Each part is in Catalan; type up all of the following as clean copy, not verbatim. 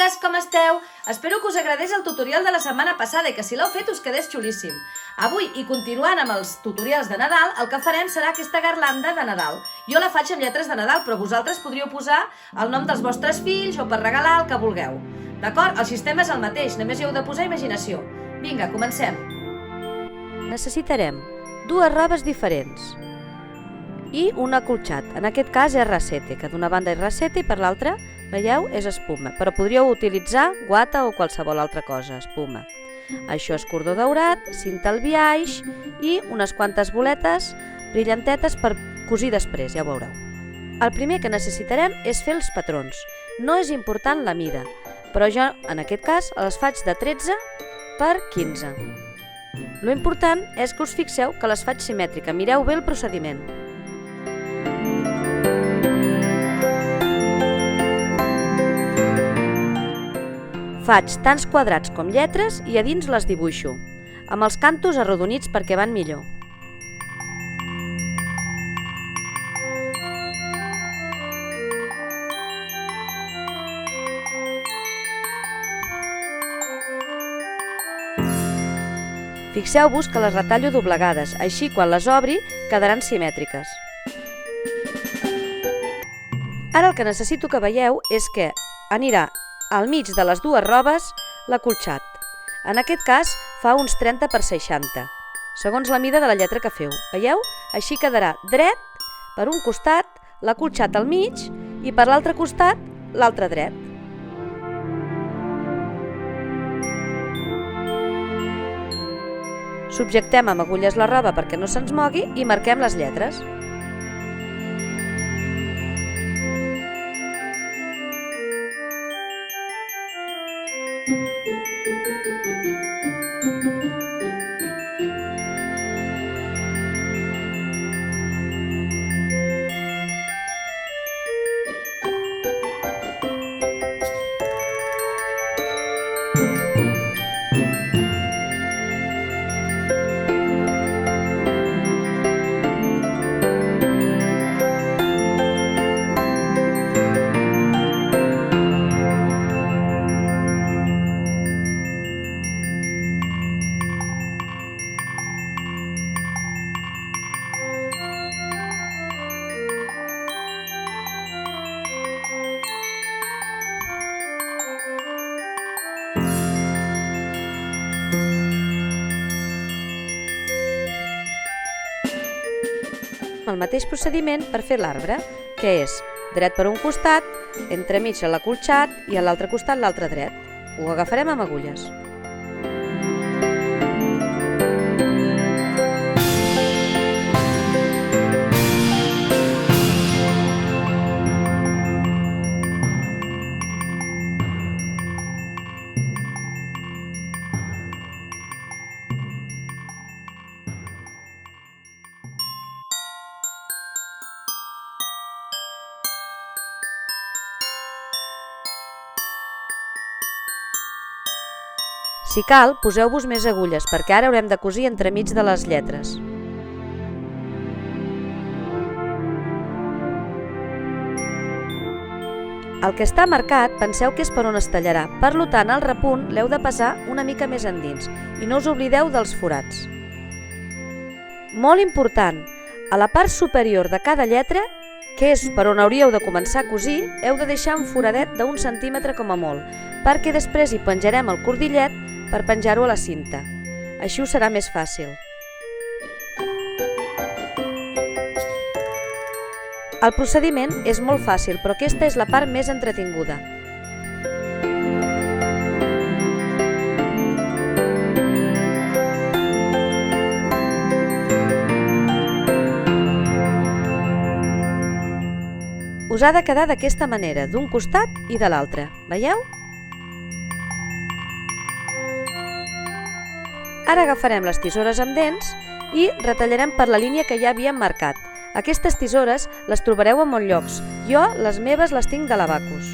amigues, com esteu? Espero que us agradés el tutorial de la setmana passada i que si l'heu fet us quedés xulíssim. Avui, i continuant amb els tutorials de Nadal, el que farem serà aquesta garlanda de Nadal. Jo la faig amb lletres de Nadal, però vosaltres podríeu posar el nom dels vostres fills o per regalar el que vulgueu. D'acord? El sistema és el mateix, només hi heu de posar imaginació. Vinga, comencem. Necessitarem dues robes diferents i un acolxat. En aquest cas és rasete, que d'una banda és rasete i per l'altra, veieu, és espuma. Però podríeu utilitzar guata o qualsevol altra cosa, espuma. Això és cordó daurat, cinta al biaix i unes quantes boletes brillantetes per cosir després, ja ho veureu. El primer que necessitarem és fer els patrons. No és important la mida, però jo, en aquest cas, les faig de 13 per 15. Lo important és que us fixeu que les faig simètrica. Mireu bé el procediment. Faig tants quadrats com lletres i a dins les dibuixo, amb els cantos arrodonits perquè van millor. Fixeu-vos que les retallo doblegades, així quan les obri quedaran simètriques. Ara el que necessito que veieu és que anirà al mig de les dues robes l'acolxat. En aquest cas fa uns 30 per 60, segons la mida de la lletra que feu. Veieu? Així quedarà dret per un costat, l'acolxat al mig i per l'altre costat l'altre dret. Subjectem amb agulles la roba perquè no se'ns mogui i marquem les lletres. El mateix procediment per fer l'arbre, que és dret per un costat, entremig l'acolxat i a l'altre costat l'altre dret. Ho agafarem amb agulles. Si cal, poseu-vos més agulles, perquè ara haurem de cosir entremig de les lletres. El que està marcat, penseu que és per on es tallarà. Per tant, el repunt l'heu de passar una mica més endins i no us oblideu dels forats. Molt important, a la part superior de cada lletra, que és per on hauríeu de començar a cosir, heu de deixar un foradet d'1 centímetre com a molt, perquè després hi penjarem el cordillet per penjar-ho a la cinta. Així us serà més fàcil. El procediment és molt fàcil, però aquesta és la part més entretinguda. Us ha de quedar d'aquesta manera, d'un costat i de l'altre. Veieu? Ara agafarem les tisores amb dents i retallarem per la línia que ja havíem marcat. Aquestes tisores les trobareu en molts llocs. Jo, les meves, les tinc de l'Abacus.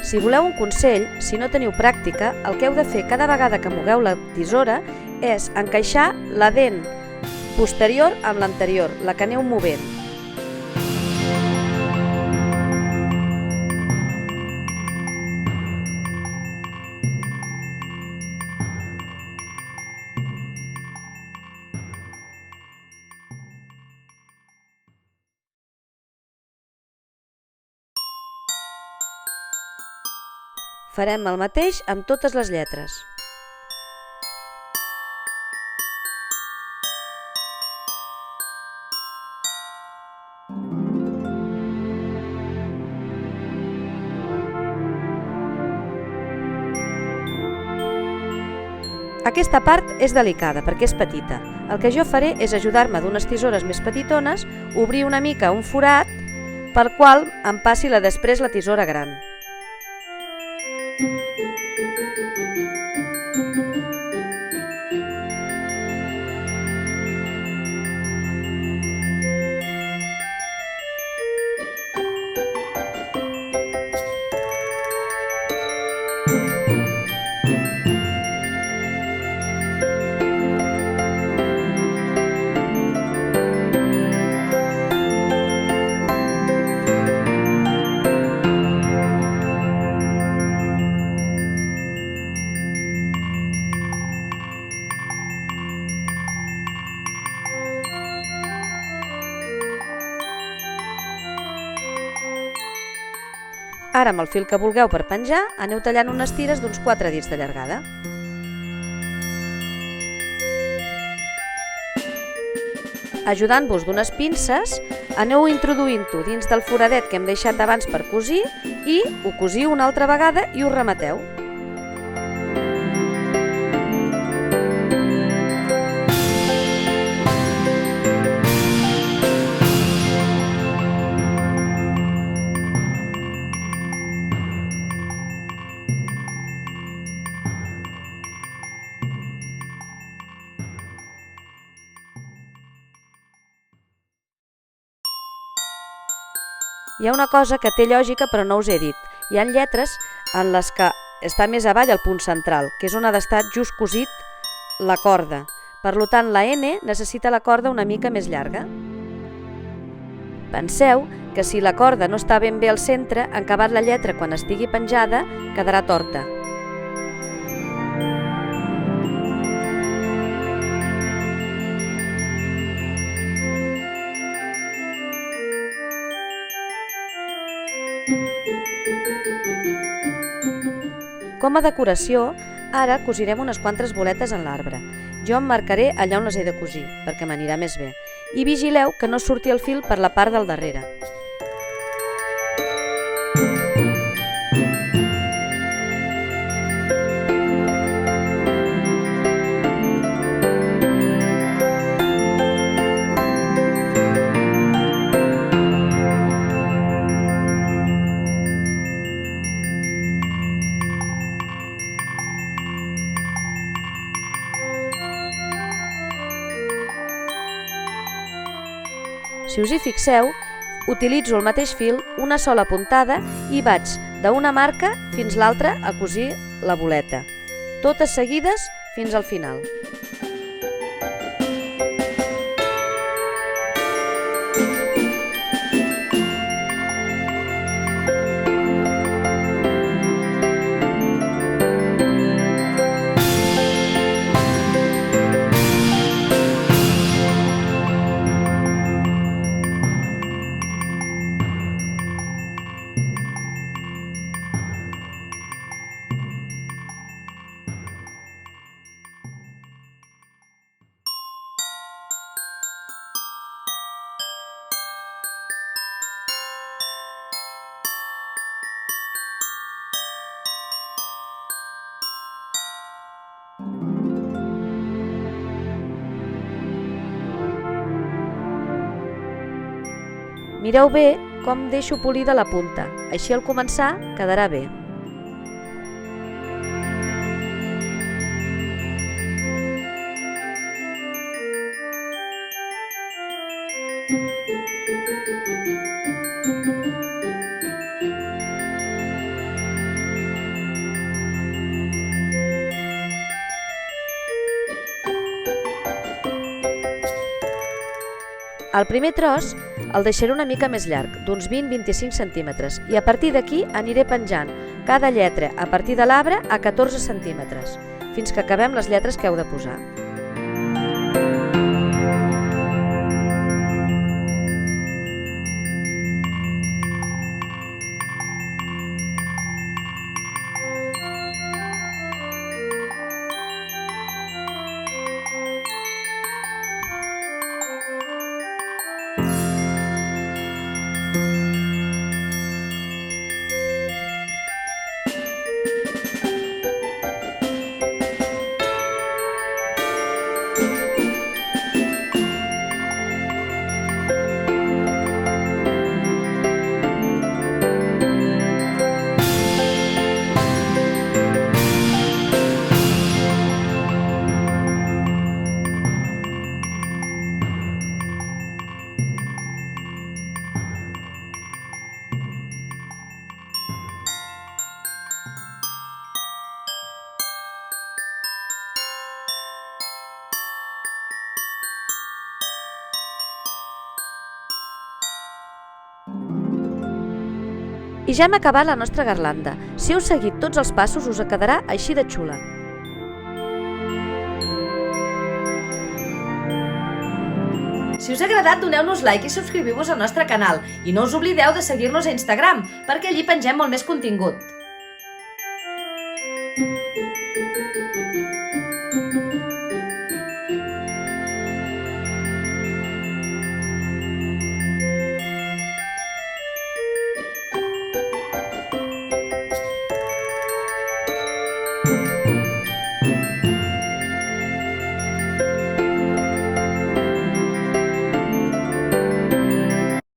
Si voleu un consell, si no teniu pràctica, el que heu de fer cada vegada que mogueu la tisora és encaixar la dent posterior amb l'anterior, la que aneu movent. Farem el mateix amb totes les lletres. Aquesta part és delicada perquè és petita. El que jo faré és ajudar-me d'unes tisores més petitones, obrir una mica un forat pel qual em passi després la tisora gran. Ara, amb el fil que vulgueu per penjar, aneu tallant unes tires d'uns 4 dits de llargada. Ajudant-vos d'unes pinces, aneu introduint-ho dins del foradet que hem deixat abans per cosir i ho cosiu una altra vegada i ho remeteu. Hi ha una cosa que té lògica però no us he dit. Hi ha lletres en les que està més avall el punt central, que és on ha d'estar just cosit la corda. Per tant, la N necessita la corda una mica més llarga. Penseu que si la corda no està ben bé al centre, en acabat la lletra quan estigui penjada quedarà torta. Com a decoració, ara cosirem unes quantes boletes en l'arbre. Jo em marcaré allà on les he de cosir, perquè m'anirà més bé. I vigileu que no surti el fil per la part del darrere. Si us hi fixeu, utilitzo el mateix fil, una sola puntada i vaig d'una marca fins l'altra a cosir la boleta, totes seguides fins al final. Mireu bé com deixo polida la punta, així al començar quedarà bé. El primer tros el deixaré una mica més llarg, d'uns 20-25 centímetres, i a partir d'aquí aniré penjant cada lletra a partir de l'arbre a 14 centímetres, fins que acabem les lletres que heu de posar. I ja hem acabat la nostra garlanda. Si heu seguit tots els passos us quedarà així de xula. Si us ha agradat, doneu-nos like i subscriviu-vos al nostre canal. I no us oblideu de seguir-nos a Instagram, perquè allí pengem molt més contingut.